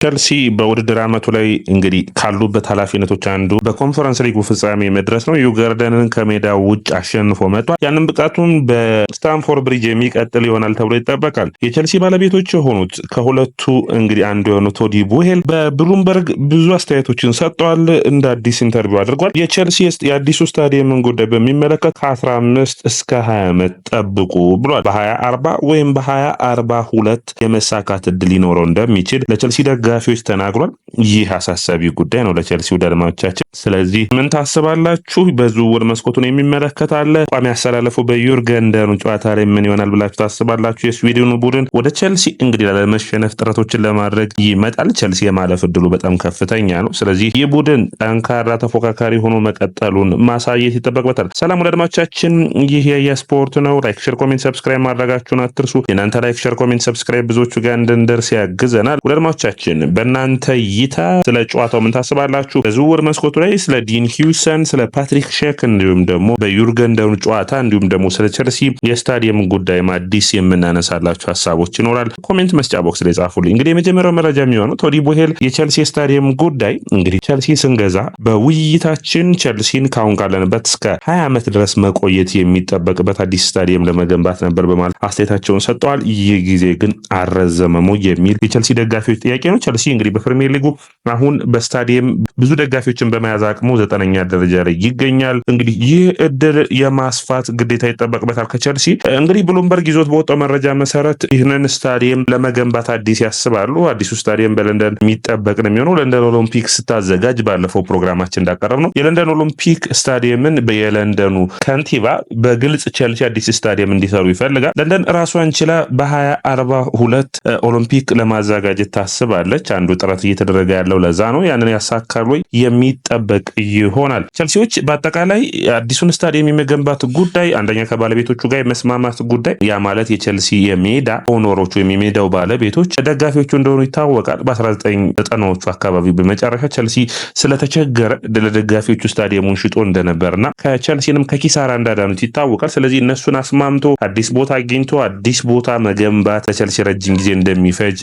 ቸልሲ በውድድር ዓመቱ ላይ እንግዲህ ካሉበት ኃላፊነቶች አንዱ በኮንፈረንስ ሊጉ ፍጻሜ መድረስ ነው። ዩጋርደንን ከሜዳው ውጭ አሸንፎ መጥቷል። ያንን ብቃቱን በስታንፎርድ ብሪጅ የሚቀጥል ይሆናል ተብሎ ይጠበቃል። የቸልሲ ባለቤቶች የሆኑት ከሁለቱ እንግዲህ አንዱ የሆኑት ቶዲ ቡሄል በብሉምበርግ ብዙ አስተያየቶችን ሰጥተዋል። እንደ አዲስ ኢንተርቪው አድርጓል። የቸልሲ የአዲሱ ስታዲየምን ጉዳይ በሚመለከት ከ15 እስከ 20 ዓመት ጠብቁ ብሏል። በ2040 ወይም በ2042 የመሳካት እድል ሊኖረው እንደሚችል ለቸልሲ ደጋፊዎች ተናግሯል። ይህ አሳሳቢ ጉዳይ ነው ለቸልሲ አድማጮቻችን። ስለዚህ ምን ታስባላችሁ? በዝውውር መስኮቱን የሚመለከት አለ። ቋሚ ያስተላለፉ በዩርገንደኑ ጨዋታ ላይ ምን ይሆናል ብላችሁ ታስባላችሁ? የስዊድኑ ቡድን ወደ ቸልሲ እንግዲህ ላለመሸነፍ ጥረቶችን ለማድረግ ይመጣል። ቸልሲ የማለፍ እድሉ በጣም ከፍተኛ ነው። ስለዚህ ይህ ቡድን ጠንካራ ተፎካካሪ ሆኖ መቀጠሉን ማሳየት ይጠበቅበታል። ሰላም ወደ አድማጮቻችን፣ ይህ የስፖርት ነው። ላይክ፣ ሼር፣ ኮሜንት ሰብስክራይብ ማድረጋችሁን አትርሱ። የእናንተ ላይክ፣ ሼር፣ ኮሜንት ሰብስክራይብ ብዙዎቹ ጋር እንድንደርስ ያግዘናል። ወደ አድማጮቻችን በእናንተ እይታ ስለ ጨዋታው ምን ታስባላችሁ? በዝውውር መስኮቱ ላይ ስለ ዲን ሂውሰን፣ ስለ ፓትሪክ ሼክ እንዲሁም ደግሞ በዩርገንደኑ ጨዋታ እንዲሁም ደግሞ ስለ ቸልሲ የስታዲየም ጉዳይ አዲስ የምናነሳላችሁ ሀሳቦች ይኖራል። ኮሜንት መስጫ ቦክስ ላይ ጻፉልኝ። እንግዲህ የመጀመሪያው መረጃ የሚሆነው ቶዲ ቡሄል የቸልሲ የስታዲየም ጉዳይ እንግዲህ ቸልሲ ስንገዛ በውይይታችን ቸልሲን ካሁን ካለንበት እስከ 20 ዓመት ድረስ መቆየት የሚጠበቅበት አዲስ ስታዲየም ለመገንባት ነበር በማለት አስተያየታቸውን ሰጥተዋል። ይህ ጊዜ ግን አረዘመሙ የሚል የቸልሲ ደጋፊዎች ጥያቄ ነው። ቸልሲ እንግዲህ በፕሪሚየር ሊጉ አሁን በስታዲየም ብዙ ደጋፊዎችን በመያዝ አቅሙ 9ኛ ደረጃ ላይ ይገኛል። እንግዲህ ይህ እድል የማስፋት ግዴታ ይጠበቅበታል ከቸልሲ። እንግዲህ ብሉምበርግ ይዞት በወጣው መረጃ መሰረት ይህንን ስታዲየም ለመገንባት አዲስ ያስባሉ። አዲሱ ስታዲየም በለንደን የሚጠበቅ ነው የሚሆነው። ለንደን ኦሎምፒክ ስታዘጋጅ ባለፈው ፕሮግራማችን እንዳቀረብ ነው የለንደን ኦሎምፒክ ስታዲየምን የለንደኑ ከንቲባ በግልጽ ቸልሲ አዲስ ስታዲየም እንዲሰሩ ይፈልጋል። ለንደን ራሷን ችላ በ2042 ኦሎምፒክ ለማዘጋጀት ታስባለች። አንዱ ጥረት እየተደረገ ያለው ለዛ ነው። ያንን ያሳካሉ የሚጠበቅ ይሆናል። ቸልሲዎች በአጠቃላይ አዲሱን ስታዲየም የመገንባት ጉዳይ አንደኛ ከባለቤቶቹ ጋር የመስማማት ጉዳይ፣ ያ ማለት የቸልሲ የሜዳ ኦነሮች ወይም የሜዳው ባለቤቶች ደጋፊዎቹ እንደሆኑ ይታወቃል። በ1990ዎቹ አካባቢ በመጨረሻ ቸልሲ ስለተቸገረ ለደጋፊዎቹ ስታዲየሙን ሽጦ እንደነበርና ከቸልሲንም ከኪሳራ እንዳዳኑት ይታወቃል። ስለዚህ እነሱን አስማምቶ አዲስ ቦታ አግኝቶ አዲስ ቦታ መገንባት ለቸልሲ ረጅም ጊዜ እንደሚፈጅ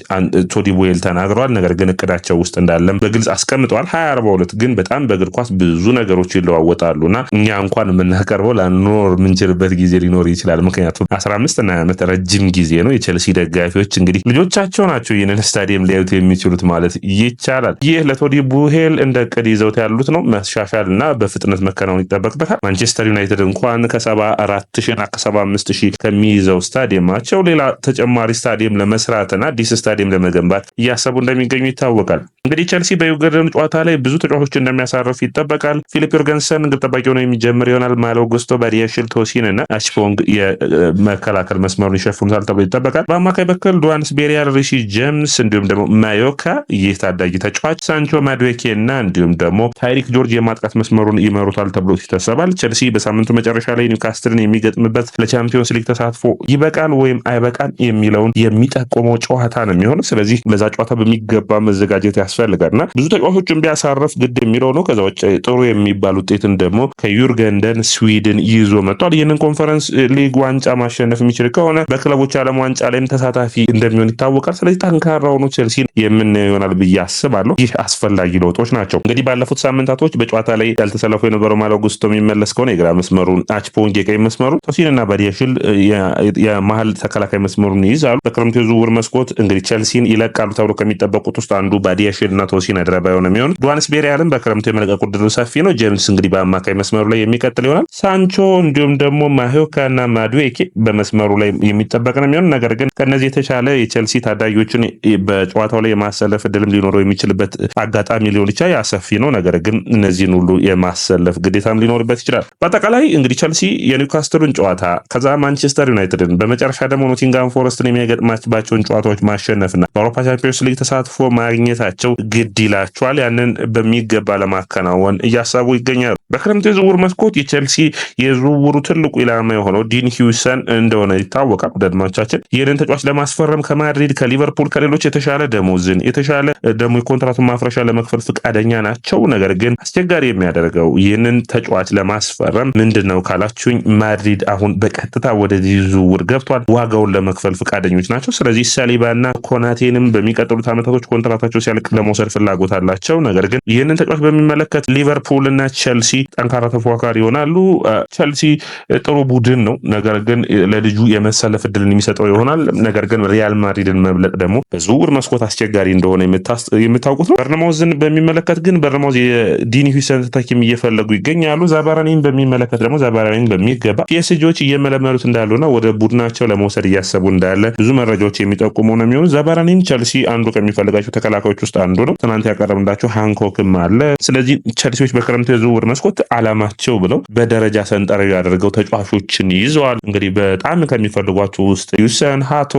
ቶዲ ቡሄል ተናግረዋል። ነገር ግን እቅዳቸው ውስጥ እንዳለም በግልጽ አስቀምጠዋል። 2042 ግን በጣም በእግር ኳስ ብዙ ነገሮች ይለዋወጣሉና እኛ እንኳን የምናቀርበው ላንኖር የምንችልበት ጊዜ ሊኖር ይችላል። ምክንያቱም 15 ዓመት ረጅም ጊዜ ነው። የቸልሲ ደጋፊዎች እንግዲህ ልጆቻቸው ናቸው ይህንን ስታዲየም ሊያዩት የሚችሉት ማለት ይቻላል። ይህ ለቶዲ ቡሄል እንደ እቅድ ይዘውት ያሉት ነው። መሻሻል እና በፍጥነት መከናወን ይጠበቅበታል። ማንቸስተር ዩናይትድ እንኳን ከ74,000 እና ከ75,000 ከሚይዘው ስታዲየማቸው ሌላ ተጨማሪ ስታዲየም ለመስራትና አዲስ ስታዲየም ለመገንባት እያሰቡ እንደሚገኙ ይታወቃል። እንግዲህ ቸልሲ በዩጋርደኑ ጨዋታ ላይ ብዙ ተጫዋቾች እንደሚያሳርፍ ይጠበቃል። ፊሊፕ ዮርገንሰን ግብ ጠባቂ ሆኖ የሚጀምር ይሆናል። ማሎ ጉስቶ፣ ባዲያሽል፣ ቶሲን እና አችፖንግ የመከላከል መስመሩን ይሸፍኑታል ተብሎ ይጠበቃል። በአማካይ በኩል ዱዋንስ ቤሪያል፣ ሪሺ ጄምስ እንዲሁም ደግሞ ማዮካ ይህ ታዳጊ ተጫዋች፣ ሳንቾ ማድዌኬ እና እንዲሁም ደግሞ ታይሪክ ጆርጅ የማጥቃት መስመሩን ይመሩታል ተብሎ ይታሰባል። ቸልሲ በሳምንቱ መጨረሻ ላይ ኒውካስትልን የሚገጥምበት ለቻምፒዮንስ ሊግ ተሳትፎ ይበቃል ወይም አይበቃል የሚለውን የሚጠቁመው ጨዋታ ነው የሚሆነው። ስለዚህ ለዛ ጨዋታ በሚገባ መዘጋጀት ያስፈልጋልና ብዙ ተጫዋቾችን ቢያሳርፍ ግድ የሚለው ነው። ከዛ ውጭ ጥሩ የሚባል ውጤትን ደግሞ ከዩርገንደን ስዊድን ይዞ መጥቷል። ይህንን ኮንፈረንስ ሊግ ዋንጫ ማሸነፍ የሚችል ከሆነ በክለቦች ዓለም ዋንጫ ላይም ተሳታፊ እንደሚሆን ይታወቃል። ስለዚህ ጠንካራ ሆኖ ቸልሲን የምናየው ይሆናል ብዬ አስባለሁ። ይህ አስፈላጊ ለውጦች ናቸው። እንግዲህ ባለፉት ሳምንታቶች በጨዋታ ላይ ያልተሰለፉ የነበረው ማሎ ጉስቶ የሚመለስ ከሆነ የግራ መስመሩን፣ አችፖንግ የቀኝ መስመሩ፣ ቶሲን እና ባዲያሽል የመሀል ተከላካይ መስመሩን ይይዛሉ። በክረምቱ የዝውውር መስኮት እንግዲህ ቸልሲን ይለቃሉ ተብሎ ከሚጠበቁት ውስጥ አንዱ ባዲያሽል እና ቶሲን አድራባይ ነው የሚሆን። ዱዋንስ ቤሪያልን በክረምቱ የመለቀቁ ዕድሉ ሰፊ ነው። ጄምስ እንግዲህ በአማካይ መስመሩ ላይ የሚቀጥል ይሆናል። ሳንቾ እንዲሁም ደግሞ ማዮካ እና ማድዌኬ በመስመሩ ላይ የሚጠበቅ ነው የሚሆን። ነገር ግን ከነዚህ የተሻለ የቸልሲ ታዳጊዎችን በጨዋታው ላይ የማሰለፍ እድልም ሊኖረው የሚችልበት አጋጣሚ ሊሆን ይችላል። ያሰፊ ነው። ነገር ግን እነዚህን ሁሉ የማሰለፍ ግዴታም ሊኖርበት ይችላል። በአጠቃላይ እንግዲህ ቸልሲ የኒውካስትሉን ጨዋታ ከዛ ማንቸስተር ዩናይትድን በመጨረሻ ደግሞ ኖቲንጋም ፎረስትን የሚገጥማቸውን ጨዋታዎች ማሸነፍና በአውሮፓ ቻምፒዮንስ ሊግ ተሳትፎ ማግኘታቸው ግድ ይላቸዋል። ያንን በሚገባ ለማከናወን እያሰቡ ይገኛሉ። በክረምቱ የዝውውር መስኮት የቼልሲ የዝውውሩ ትልቁ ኢላማ የሆነው ዲን ሂውሰን እንደሆነ ይታወቃል። አድማጮቻችን ይህንን ተጫዋች ለማስፈረም ከማድሪድ ከሊቨርፑል ከሌሎች የተሻለ ደሞዝን የተሻለ ደግሞ የኮንትራቱን ማፍረሻ ለመክፈል ፈቃደኛ ናቸው። ነገር ግን አስቸጋሪ የሚያደርገው ይህንን ተጫዋች ለማስፈረም ምንድን ነው ካላችሁኝ ማድሪድ አሁን በቀጥታ ወደዚህ ዝውውር ገብቷል። ዋጋውን ለመክፈል ፈቃደኞች ናቸው። ስለዚህ ሳሊባና ኮናቴንም በሚቀጥሉት ዓመታቶች ኮንትራታቸው ሲያልቅ ለመውሰድ ፍላጎት አላቸው። ነገር ግን ይህንን ተጫዋች በሚመለከት ሊቨርፑል እና ቼልሲ ጠንካራ ተፎካካሪ ይሆናሉ። ቼልሲ ጥሩ ቡድን ነው፣ ነገር ግን ለልጁ የመሰለፍ እድልን የሚሰጠው ይሆናል። ነገር ግን ሪያል ማድሪድን መብለጥ ደግሞ በዝውውር መስኮት አስቸጋሪ እንደሆነ የምታውቁት ነው። በርነማውዝን በሚመለከት ግን በርነማውዝ የዲኒ ሁይሰን ተተኪም እየፈለጉ ይገኛሉ። ዛባራኒን በሚመለከት ደግሞ ዛባራኒን በሚገባ ፒኤስጂዎች እየመለመሉት እንዳሉና ወደ ቡድናቸው ለመውሰድ እያሰቡ እንዳለ ብዙ መረጃዎች የሚጠቁሙ ነው የሚሆኑ። ዛባራኒን ቼልሲ አንዱ ከሚፈልጋቸው ተከላካዮች ውስጥ አንዱ ነው። ትናንት ያቀረብንላቸው ሃንኮክም አለ። ስለዚህ ቼልሲዎች በክረምቱ የዝውውር መስኮት አላማቸው ብለው በደረጃ ሰንጠረዥ ያደርገው ተጫዋቾችን ይዘዋል። እንግዲህ በጣም ከሚፈልጓቸው ውስጥ ዩሰን፣ ሃቶ፣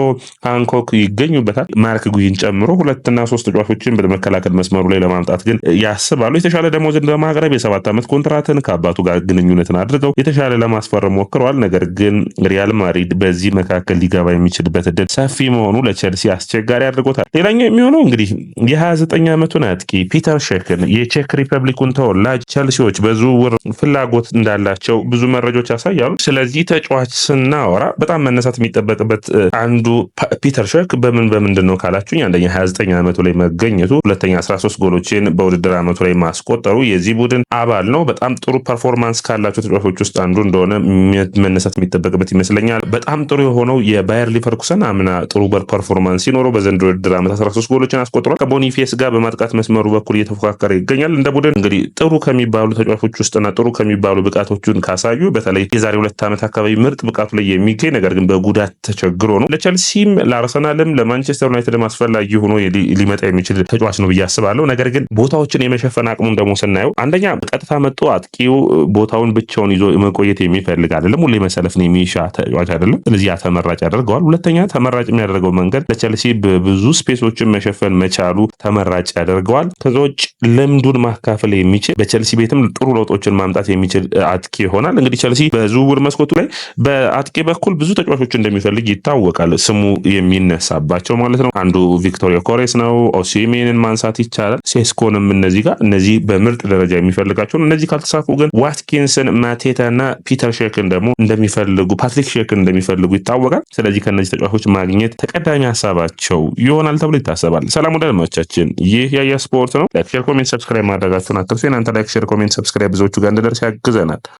ሃንኮክ ይገኙበታል። ማርክ ጉይን ጨምሮ 2 እና 3 ተጫዋቾችን በመከላከል መስመሩ ላይ ለማምጣት ግን ያስባሉ። የተሻለ ደሞዝን ለማቅረብ የ7 ዓመት ኮንትራትን ከአባቱ ጋር ግንኙነትን አድርገው የተሻለ ለማስፈረም ሞክረዋል። ነገር ግን ሪያል ማድሪድ በዚህ መካከል ሊገባ የሚችልበት እድል ሰፊ መሆኑ ለቼልሲ አስቸጋሪ አድርጎታል። ሌላኛው የሚሆነው እንግዲህ የ29 ዓመቱን አጥቂ ፒተር ሼክን የቼክ ሪፐብሊኩን ተወላጅ ቼልሲዎች በዝውውር ፍላጎት እንዳላቸው ብዙ መረጃዎች ያሳያሉ። ስለዚህ ተጫዋች ስናወራ በጣም መነሳት የሚጠበቅበት አንዱ ፒተር ሼክ በምንድን ነው ካላችሁኝ፣ አንደኛ 29 ዓመቱ ላይ መገኘቱ፣ ሁለተኛ 13 ጎሎችን በውድድር ዓመቱ ላይ ማስቆጠሩ የዚህ ቡድን አባል ነው። በጣም ጥሩ ፐርፎርማንስ ካላቸው ተጫዋቾች ውስጥ አንዱ እንደሆነ መነሳት የሚጠበቅበት ይመስለኛል። በጣም ጥሩ የሆነው የባየር ሊቨርኩሰን አምና ጥሩ ፐርፎርማንስ ሲኖረው በዘንድሮ ውድድር ዓመት 13 ጎሎችን አስቆጥሯል። ከቦኒፌስ ጋር በማጥቃት መስመሩ በኩል እየተፎካከረ ይገኛል። እንደ ቡድን እንግዲህ ጥሩ ከሚባሉ ተጫዋቾች ውስጥና ጥሩ ከሚባሉ ብቃቶቹን ካሳዩ በተለይ የዛሬ 2 ዓመት አካባቢ ምርጥ ብቃቱ ላይ የሚገኝ ነገር ግን በጉዳት ተቸግሮ ነው። ለቼልሲም ለአርሰናልም ለማንቸስተር ዩናይትድም አስፈላጊ ሆኖ ሊመጣ የሚችል ተጫዋች ነው ብዬ አስባለሁ። ነገር ግን ቦታዎችን የመሸፈን አቅሙን ደግሞ ስናየው አንደኛ በቀጥታ መጥቶ አጥቂው ቦታውን ብቻውን ይዞ መቆየት የሚፈልግ አይደለም። ሁሌ መሰለፍን የሚሻ ተጫዋች አይደለም። ስለዚህ ያ ተመራጭ ያደርገዋል። ሁለተኛ ተመራጭ የሚያደርገው መንገድ ለቼልሲ በብዙ ስፔሶችን መሸፈን መቻሉ ተመራጭ ያደርገዋል። ከዛ ውጭ ልምዱን ማካፈል የሚችል በቼልሲ ቤትም ጥሩ ለውጦችን ማምጣት የሚችል አጥቂ ይሆናል። እንግዲህ ቼልሲ በዝውውር መስኮቱ ላይ በአጥቂ በኩል ብዙ ተጫዋቾች እንደሚፈልግ ይታወቃል። ስሙ የሚነሳባቸው ማለት ነው። አንዱ ቪክቶር ዮኬሬስ ነው። ኦሲሜንን ማንሳት ይቻላል። ሴስኮንም እነዚህ በምርጥ ደረጃ የሚፈልጋቸው። እነዚህ ካልተሳኩ ግን ዋትኪንስን፣ ማቴታ እና ፒተር ሼክን ደግሞ እንደሚፈልጉ ፓትሪክ ሼክን እንደሚፈልጉ ይታወቃል። ስለዚህ ከነዚህ ተጫዋቾች ማግኘት ተቀዳሚ ሀሳባቸው ይሆናል ተብሎ ይታሰባል። ሰላም ወደ አድማጮቻችን፣ ይህ ያያ ስፖርት ነው። ላይክ፣ ሼር፣ ኮሜንት፣ ሰብስክራይብ ማድረጋችሁን አትርሱ። እናንተ ላይክ፣ ሼር፣ ኮሜንት፣ ሰብስክራይብ ብዙዎቹ ጋር እንድደርስ ያግዘናል።